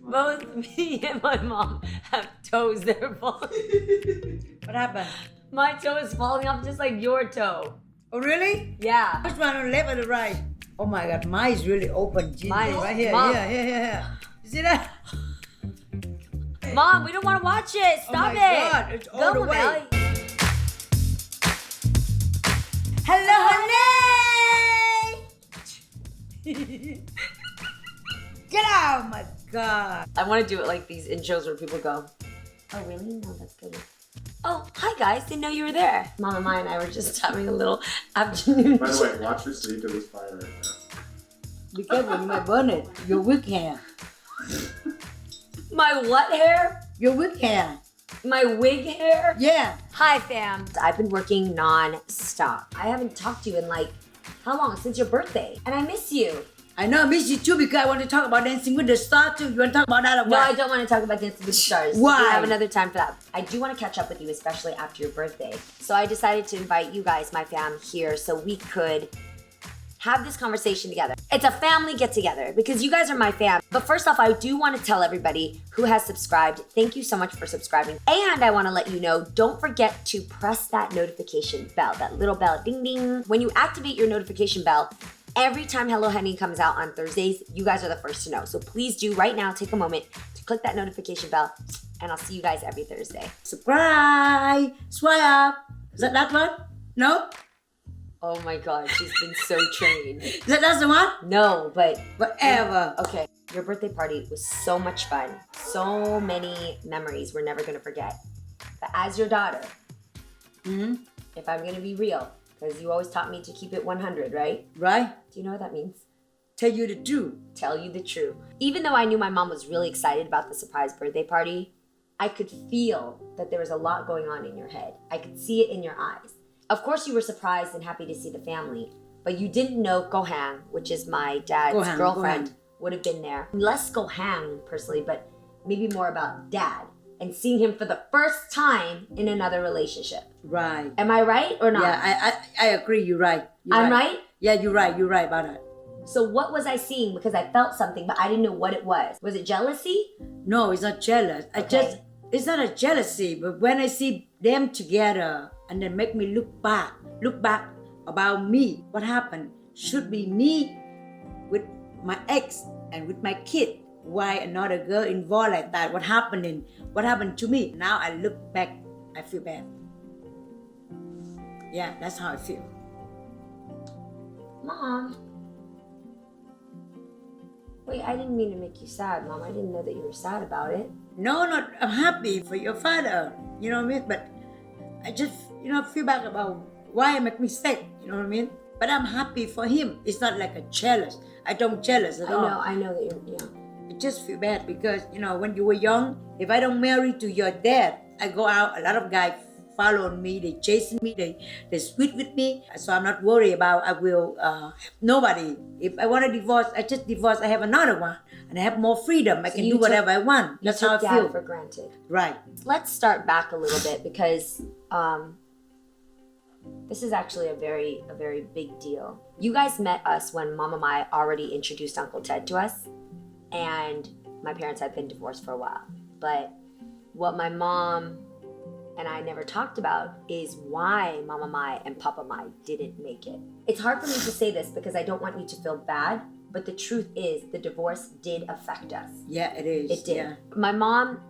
Both me and my mom have toes that are falling. What happened? My toe is falling off just like your toe. Oh, really? Yeah. Which one, on the left or the right? Oh my God, mine is really open. Mine is- right here. Mom. Yeah. You see that? Mom, we don't want to watch it. Stop oh my it. God, it's all Go, the way. Hunnay. Hello, Hunnay! Get out! Oh my God. I want to do it like these intros where people go, oh, really? No, that's good. Oh, hi, guys. Didn't know you were there. Mama Mai and I were just having a little afternoon. By the way, watch your sleep to this fire right now. Be careful, you might burn it. Your wig hair. My what hair? Your wig hair. My wig hair? Yeah. Hi, fam. I've been working non-stop. I haven't talked to you in like, how long? Since your birthday. And I miss you. I know, I miss you too because I want to talk about Dancing with the Stars too. You want to talk about that or No, what? I don't want to talk about Dancing with the Stars. Why? We have another time for that. I do want to catch up with you, especially after your birthday. So I decided to invite you guys, my fam, here so we could have this conversation together. It's a family get-together because you guys are my fam. But first off, I do want to tell everybody who has subscribed, thank you so much for subscribing. And I want to let you know, don't forget to press that notification bell, that little bell, ding ding. When you activate your notification bell, every time Hello Hunnay comes out on Thursdays, you guys are the first to know. So please do right now, take a moment to click that notification bell, and I'll see you guys every Thursday. Subscribe. Swipe up. Is that one? No? Oh my God, she's been so trained. That's the one? No, but Whatever. okay. Your birthday party was so much fun. So many memories we're never gonna forget. But as your daughter, if I'm gonna be real, because you always taught me to keep it 100, right? Right? Do you know what that means? Tell you the truth. Tell you the truth. Even though I knew my mom was really excited about the surprise birthday party, I could feel that there was a lot going on in your head. I could see it in your eyes. Of course, you were surprised and happy to see the family, but you didn't know Gohan, which is my dad's Gohan, girlfriend, Gohan. would have been there. Less Gohan, personally, but maybe more about dad and seeing him for the first time in another relationship. Right. Am I right or not? Yeah, I agree. You're right. You're I'm right? Yeah, you're right. You're right about that. So what was I seeing? Because I felt something, but I didn't know what it was. Was it jealousy? No, it's not jealous. Okay. It's not a jealousy, but when I see them together and then make me look back about me, what happened should be me with my ex and with my kid. Why another girl involved like that? What happened to me? Now I look back, I feel bad. Yeah, that's how I feel. Mom. Wait, I didn't mean to make you sad, Mom. I didn't know that you were sad about it. No, I'm happy for your father. You know what I mean? But I just, feel bad about why I make mistake. You know what I mean? But I'm happy for him. It's not like a jealous. I don't jealous at all. I know that you're, yeah. I just feel bad because, when you were young, if I don't marry to your dad, I go out, a lot of guys follow me, they chase me, they sweet with me. So I'm not worried about I will have nobody. If I want to divorce, I just divorce, I have another one. And I have more freedom. I can do whatever I want. That's how I Dad feel. for granted. Right. Let's start back a little bit because this is actually a very big deal. You guys met us when Mama Mai already introduced Uncle Ted to us, and my parents had been divorced for a while. But what my mom and I never talked about is why Mama Mai and Papa Mai didn't make it. It's hard for me to say this because I don't want you to feel bad, but the truth is the divorce did affect us. Yeah, it is. It did. Yeah. My mom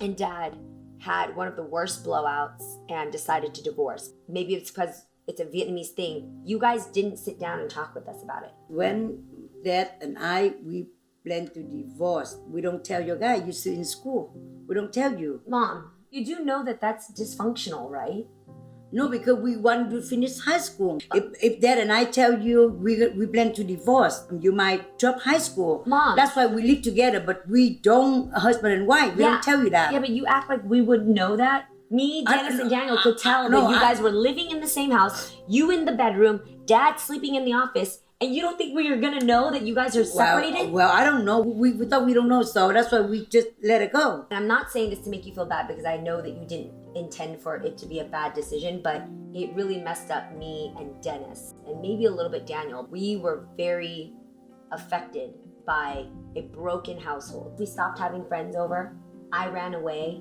and dad had one of the worst blowouts and decided to divorce. Maybe it's because it's a Vietnamese thing. You guys didn't sit down and talk with us about it. When Dad and we plan to divorce, we don't tell your guy, you sit in school. We don't tell you. Mom, you do know that that's dysfunctional, right? No, because we want to finish high school. If Dad and I tell you we plan to divorce, you might drop high school. Mom. That's why we live together, but we don't, husband and wife, we don't tell you that. Yeah, but you act like we would know that. Me, Dennis, and Daniel could tell that you guys were living in the same house, you in the bedroom, Dad sleeping in the office, and you don't think we are going to know that you guys are separated? Well, I don't know. We thought we don't know, so that's why we just let it go. And I'm not saying this to make you feel bad because I know that you didn't intend for it to be a bad decision, but it really messed up me and Dennis, and maybe a little bit Daniel. We were very affected by a broken household. We stopped having friends over. I ran away.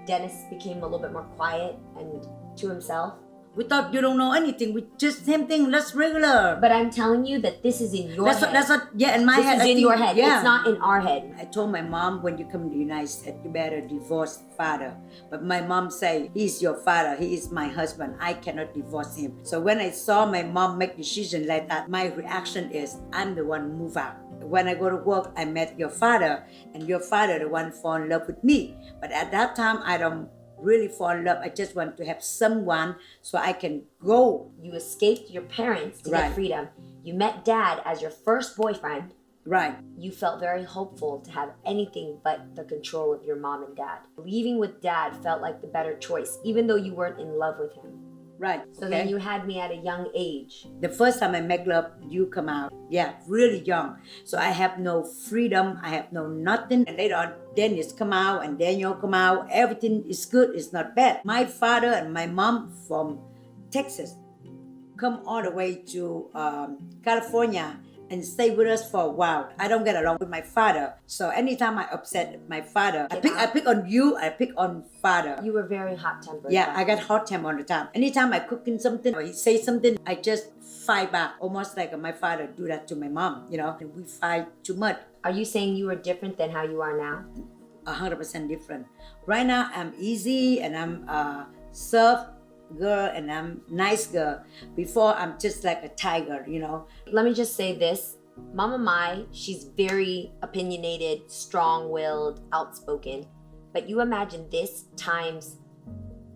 Dennis became a little bit more quiet and to himself. We thought you don't know anything. We just same thing. That's regular. But I'm telling you that this is in your head. That's what. Yeah, in my this head. is I in think, your head. Yeah. It's not in our head. I told my mom when you come to the United States, you better divorce father. But my mom say he's your father. He is my husband. I cannot divorce him. So when I saw my mom make decision like that, my reaction is I'm the one move out. When I go to work, I met your father, and your father the one fall in love with me. But at that time, I don't really fall in love. I just want to have someone so I can go. You escaped your parents to get freedom. You met dad as your first boyfriend. Right. You felt very hopeful to have anything but the control of your mom and dad. Leaving with dad felt like the better choice, even though you weren't in love with him. Right. So then you had me at a young age. The first time I make love, you come out. Yeah, really young. So I have no freedom. I have no nothing. And later on, Dennis come out and Daniel come out. Everything is good. It's not bad. My father and my mom from Texas come all the way to California and stay with us for a while. I don't get along with my father. So anytime I upset my father, I pick on you, I pick on father. You were very hot-tempered. Yeah, I got hot temper all the time. Anytime I cooking something or he say something, I just fight back. Almost like my father do that to my mom, you know. And we fight too much. Are you saying you were different than how you are now? 100% different. Right now, I'm easy and I'm soft girl and I'm nice girl. Before, I'm just like a tiger, you know. Let me just say this. Mama Mai, she's very opinionated, strong-willed, outspoken. But you imagine this times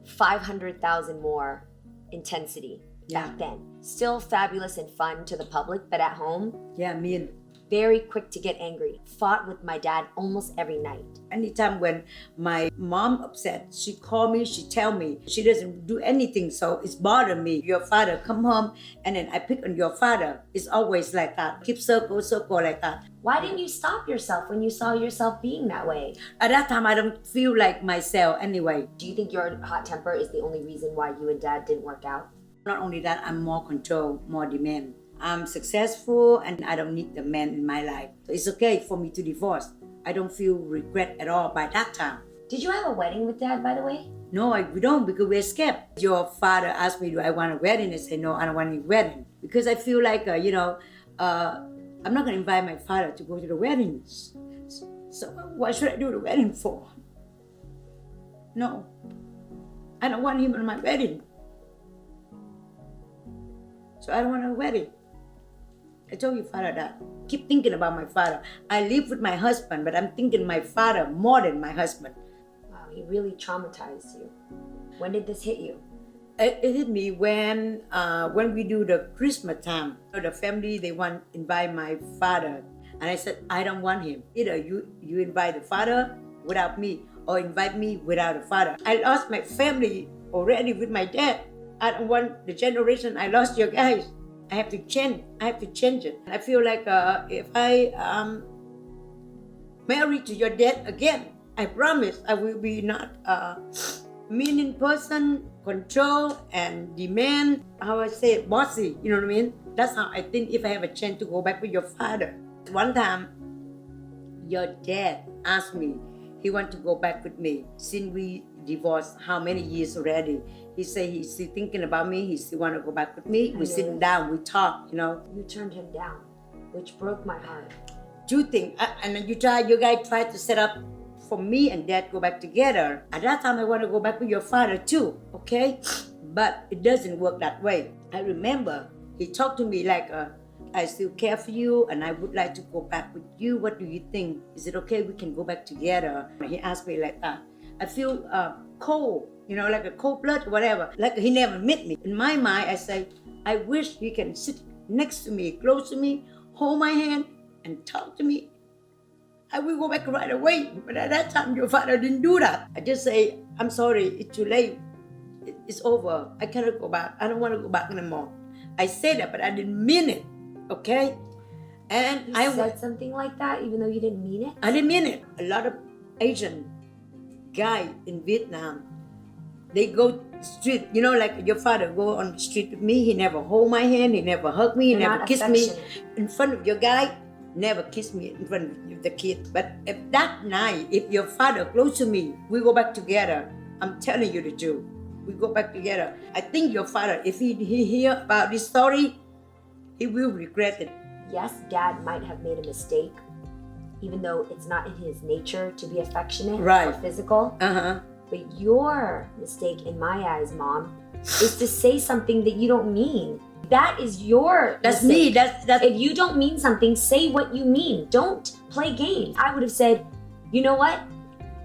500,000 more intensity back then. Still fabulous and fun to the public, but at home, Yeah, me and very quick to get angry. Fought with my dad almost every night. anytime when my mom upset, she call me, she tell me. She doesn't do anything, so it's bother me. Your father come home, and then I pick on your father. It's always like that. Keep circle like that. Why didn't you stop yourself when you saw yourself being that way? At that time, I don't feel like myself anyway. Do you think your hot temper is the only reason why you and dad didn't work out? Not only that, I'm more control, more demand. I'm successful and I don't need the man in my life. So it's okay for me to divorce. I don't feel regret at all by that time. Did you have a wedding with dad, by the way? No, we don't because we're scared. Your father asked me, do I want a wedding? I say, no, I don't want any wedding. Because I feel like, I'm not going to invite my father to go to the weddings. So why should I do the wedding for? No, I don't want him in my wedding. So I don't want a wedding. I told your father that. Keep thinking about my father. I live with my husband, but I'm thinking my father more than my husband. Wow, he really traumatized you. When did this hit you? It hit me when we do the Christmas time. The family, they want to invite my father. And I said, I don't want him. Either you invite the father without me or invite me without the father. I lost my family already with my dad. I don't want the generation I lost you guys. I have to change. I have to change it. I feel like if I marry to your dad again, I promise I will be not a meaning person, control and demand. How I say it, bossy. You know what I mean? That's how I think if I have a chance to go back with your father. One time, your dad asked me, he want to go back with me. Since we divorced, how many years already? He say he's still thinking about me. He still want to go back with me. We sitting down, we talk, you know. You turned him down, which broke my heart. Two things, and then you guys try to set up for me and dad go back together. At that time, I want to go back with your father too, okay? But it doesn't work that way. I remember he talked to me like, I still care for you and I would like to go back with you. What do you think? Is it okay we can go back together? He asked me like that. I feel cold, you know, like a cold blood or whatever. Like he never met me. In my mind, I say, I wish he can sit next to me, close to me, hold my hand and talk to me. I will go back right away. But at that time, your father didn't do that. I just say, I'm sorry, it's too late. It's over. I cannot go back. I don't want to go back anymore. I said that, but I didn't mean it. Okay? And You said something like that even though you didn't mean it? I didn't mean it. A lot of Asian guy in Vietnam, they go street, you know, like your father go on the street with me, he never hold my hand, he never hug me, he You're never not kiss me. affectionate. In front of your guy, never kiss me in front of the kid. But if that night, if your father close to me, we go back together. I'm telling you the truth. We go back together. I think your father, if he hear about this story, he will regret it. Yes, Dad might have made a mistake, even though it's not in his nature to be affectionate Right. or physical. Uh-huh. But your mistake, in my eyes, Mom, is to say something that you don't mean. That is your That's mistake. me. That's If you don't mean something, say what you mean. Don't play games. I would have said, you know what?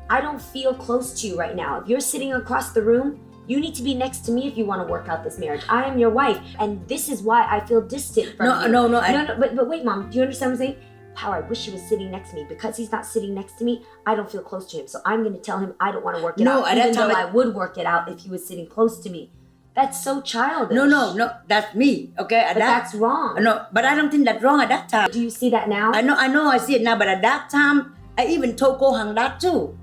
I don't feel close to you right now. If you're sitting across the room, you need to be next to me if you want to work out this marriage. I am your wife, and this is why I feel distant from you. No. But wait, Mom, do you understand what I'm saying? How I wish he was sitting next to me. Because he's not sitting next to me, I don't feel close to him. So I'm going to tell him I don't want to work it No, out, at that even though time I would work it out if he was sitting close to me. That's so childish. No. That's me. Okay. But that's wrong. No, but I don't think that's wrong at that time. Do you see that now? I know. I see it now. But at that time, I even told Ko Hang that too.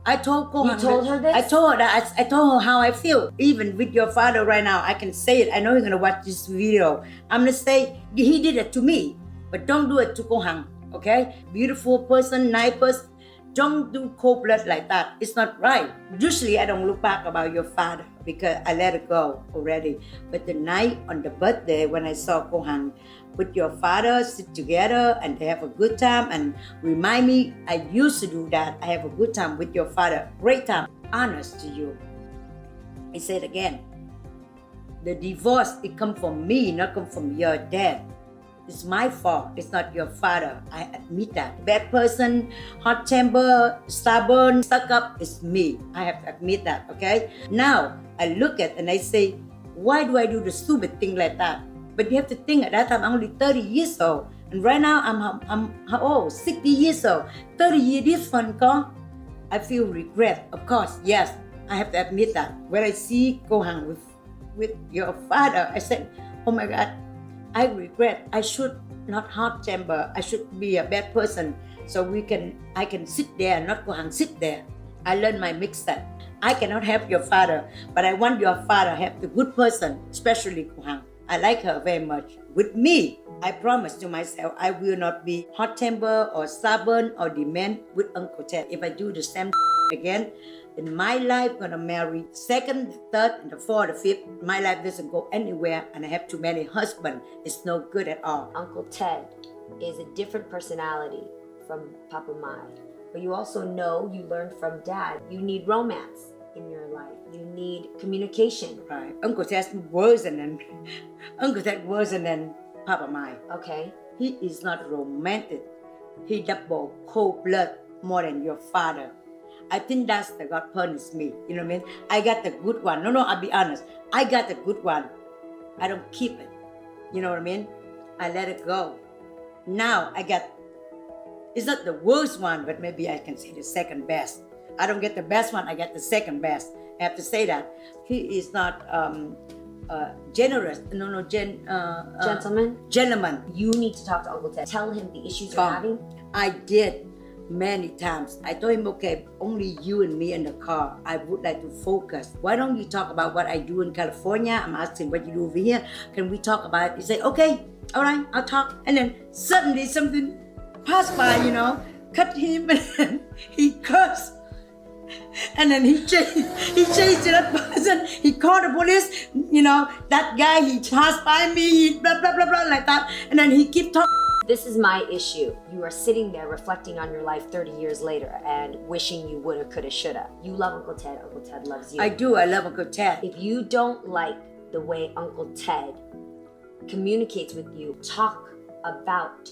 I told Ko You Hang told that- her this? I told her that. I told her how I feel. Even with your father right now, I can say it. I know he's gonna watch this video. I'm gonna say he did it to me, but don't do it to Ko Hang. Okay? Beautiful person, nice person. Don't do cold blood like that. It's not right. Usually, I don't look back about your father because I let it go already. But the night on the birthday when I saw Ko Hang with your father sit together and they have a good time and remind me I used to do that. I have a good time with your father. Great time. Honest to you. I said again, the divorce, it come from me, not come from your dad. It's my fault. It's not your father. I admit that. Bad person, hot temper, stubborn, stuck up, it's me. I have to admit that, okay? Now, I look at and I say, why do I do the stupid thing like that? But you have to think at that time, I'm only 30 years old. And right now, I'm how old? 60 years old. 30 years different, ko? I feel regret, of course, yes. I have to admit that. When I see Ko Hang with your father, I said, oh my God, I regret. I should not hot temper. I should be a bad person. So I can sit there, not Ko Hang sit there. I learned my mix-up. I cannot help your father, but I want your father to help the good person, especially Ko Hang. I like her very much. With me, I promise to myself I will not be hot temper or stubborn or demand with Uncle Ted. If I do the same again, in my life, gonna marry second, third, and the fourth, the fifth. My life doesn't go anywhere, and I have too many husbands. It's no good at all. Uncle Ted is a different personality from Papa Mai. But you also know, you learned from Dad, you need romance in your life. You need communication. Right. Uncle Ted's worse than Uncle Ted worse than Papa Mai. Okay? He is not romantic. He double cold blood more than your father. I think that's the God punished me. You know what I mean? I got the good one. No, I'll be honest. I got the good one. I don't keep it. You know what I mean? I let it go. Now I got, it's not the worst one, but maybe I can say the second best. I don't get the best one, I get the second best. I have to say that. He is not generous. Gentlemen, Gentleman. you need to talk to Uncle Ted. Tell him the issues you're having. I did many times. I told him, okay, only you and me in the car. I would like to focus. Why don't you talk about what I do in California? I'm asking what you do over here. Can we talk about it? He said, okay, all right, I'll talk. And then suddenly something passed by, cut him, and then he cursed. And then he chased that person. He called the police. That guy, he passed by me, he blah, blah, blah, blah, like that. And then he keep talking. This is my issue. You are sitting there reflecting on your life 30 years later and wishing you woulda, coulda, shoulda. You love Uncle Ted. Uncle Ted loves you. I do. I love Uncle Ted. If you don't like the way Uncle Ted communicates with you, talk about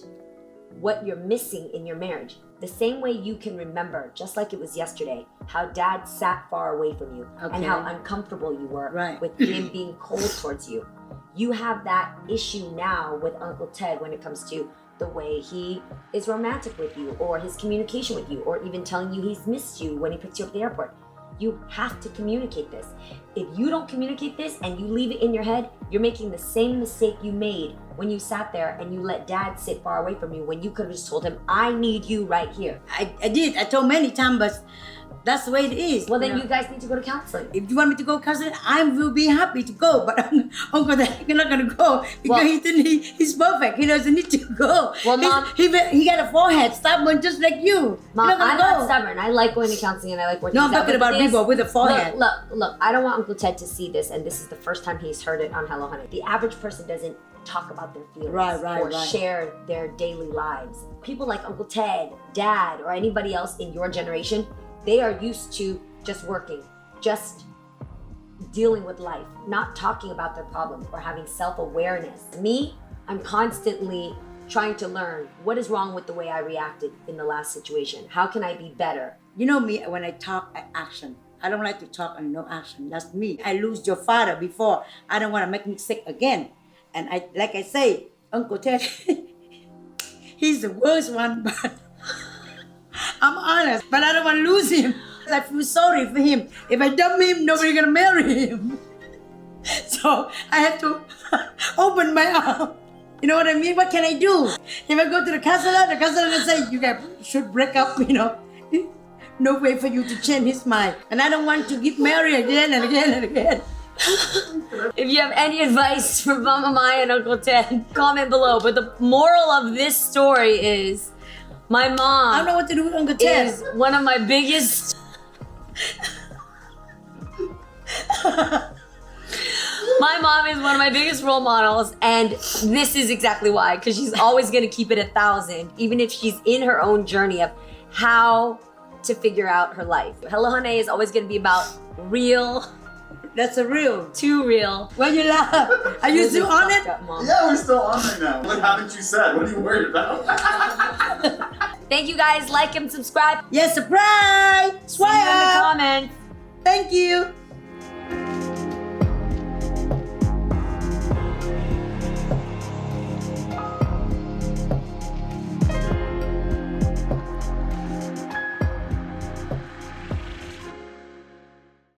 what you're missing in your marriage. The same way you can remember, just like it was yesterday, how Dad sat far away from you and how uncomfortable you were with him being cold towards you. You have that issue now with Uncle Ted when it comes to the way he is romantic with you, or his communication with you, or even telling you he's missed you when he picks you up at the airport. You have to communicate this. If you don't communicate this and you leave it in your head, you're making the same mistake you made when you sat there and you let dad sit far away from you when you could have just told him, I need you right here? I did. I told many times, but that's the way it is. Well, then know. you guys need to go to counseling. If you want me to go counseling, I will be happy to go. But Uncle Dad, you're not gonna go because he's perfect. He doesn't need to go. Well, Mom, he got a forehead, stubborn, just like you. Mom, you're I'm not not stubborn. I like going to counseling and I like working. No, I'm talking about people with a forehead. Look. I don't want Uncle Ted to see this, and this is the first time he's heard it on Hello Hunnay. The average person doesn't talk about their feelings or share their daily lives. People like Uncle Ted, Dad, or anybody else in your generation, they are used to just working, just dealing with life, not talking about their problems or having self-awareness. Me, I'm constantly trying to learn what is wrong with the way I reacted in the last situation. How can I be better? You know me, when I talk, I action. I don't like to talk and no action. That's me. I lose your father before. I don't want to make me sick again. And like I say, Uncle Ted, he's the worst one, but I'm honest, but I don't want to lose him. I feel sorry for him. If I dump him, nobody's gonna marry him. So I have to open my arm. You know what I mean? What can I do? If I go to the counselor will say, you guys should break up, No way for you to change his mind. And I don't want to get married again and again and again. If you have any advice for Mama Mai and Uncle Ted, comment below. But the moral of this story is, my mom I don't know what to do with Uncle Ted. is one of my biggest... My mom is one of my biggest role models, and this is exactly why, because she's always going to keep it 1,000, even if she's in her own journey of how to figure out her life. Hello Hunnay is always going to be about real... That's a real. Too real. Why you laugh? Are you still on it? Yeah, we're still on right now. What haven't you said? What are you worried about? Thank you guys. Like and subscribe. Yes, surprise! See you in the Smile! comments. Thank you.